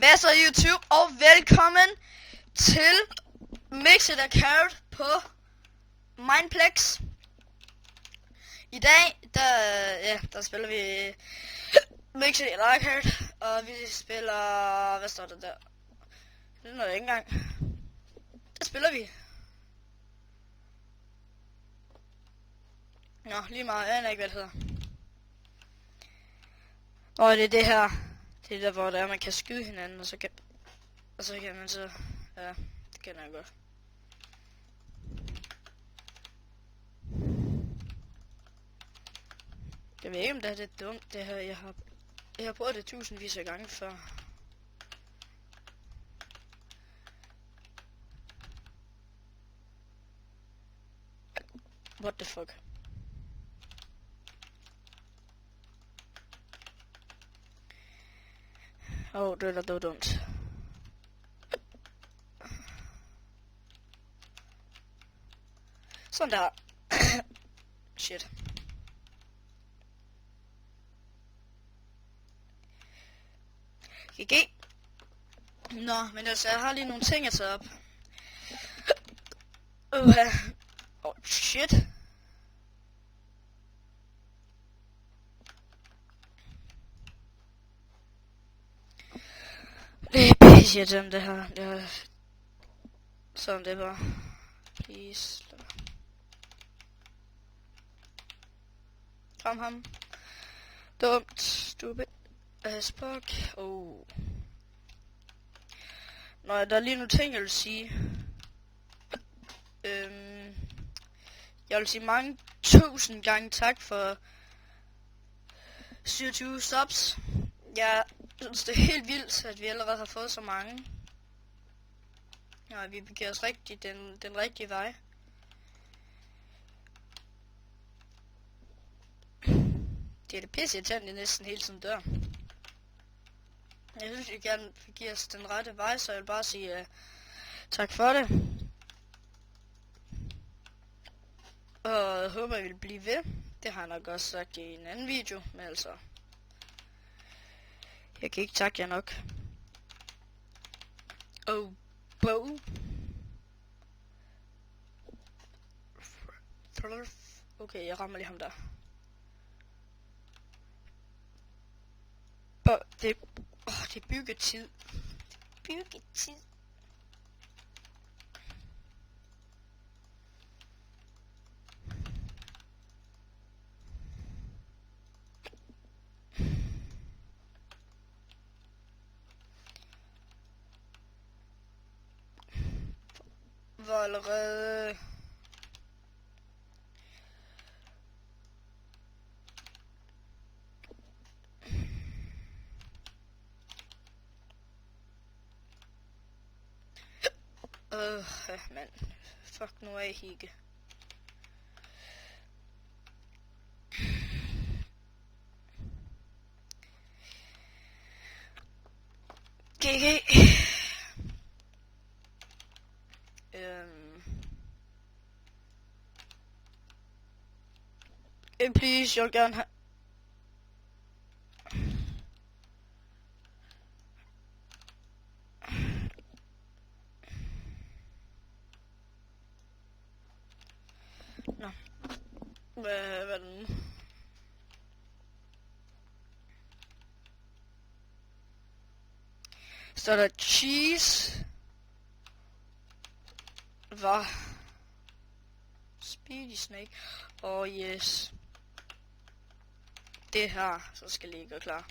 Hvad så YouTube, og velkommen til Mixed Account på Mineplex. I dag, der spiller vi Mixed Account, og vi spiller, hvad står der der? Det er noget ikke engang. Der spiller vi. Nå, lige meget, jeg aner ikke, hvad det hedder. Og det er det her. Det er der, hvor det er, man kan skyde hinanden, og så kan man så... Ja, det kender jeg godt. Jeg ved ikke, om det er dumt, det her. Jeg har prøvet det tusindvis af gange før. What the fuck? Det var dumt. Sådan der. Shit. GG. Nå, men altså, jeg har lige nogle ting at tage op. Shit. Det er pisse irriterende det her. Sådan det var. Please. Kom ham. Dumt. Stupid as fuck. Nå, der er lige nogle ting, jeg vil sige. Jeg vil sige mange tusind gange tak for 27 subs. Jeg synes, det er helt vildt, at vi allerede har fået så mange. Ja, vi begiver os rigtig den rigtige vej. Det er det pisse irriterende, næsten hele tiden dør. Jeg synes, vi gerne begiver os den rette vej, så jeg vil bare sige tak for det. Og jeg håber, I vil blive ved. Det har jeg nok også sagt i en anden video, men altså... Jeg kan ikke takke jer nok. Bo. Okay, jeg rammer lige ham der. Det er byggetid. Byggetid. Var allerede... mand. Fuck nu af, Higge. GG. Please, jeg vil gerne have... Nå. Hvad er det nu? Så er der cheese. Hvad? Speedy Snake. Yes. Det her, så skal lige gå klar.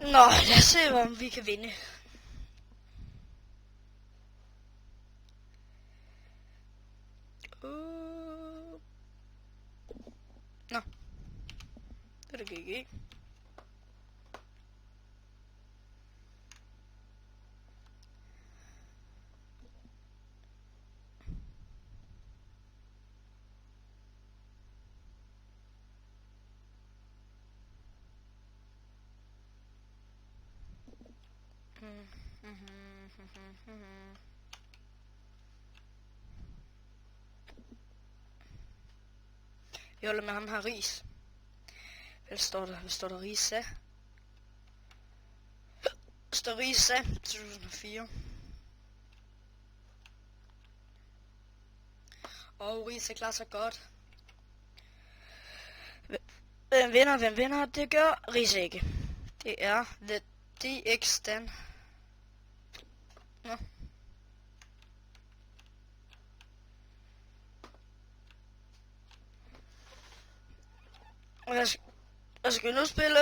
Nå, lad os se, om vi kan vinde. Nå. Det er det GG. Jeg holder med ham her ris. Hvad står der Risa? Står Risa 2004. Og Risa klarer sig godt. Hvem vinder? Det gør Risa ikke. Det er The DX Dan. Nå. Jeg skal nu spille...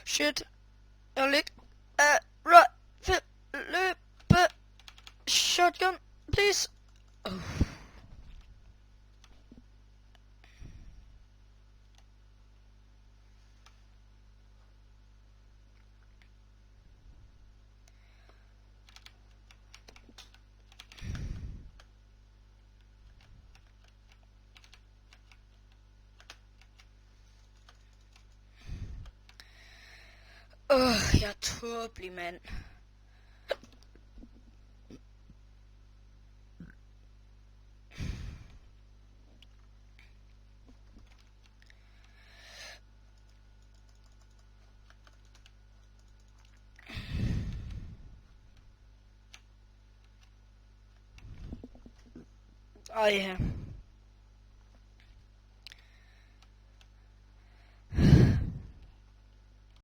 Shit. Jeg er lidt... løbe... Shotgun, please. Jeg er tåbelig, mand. Ej, ja.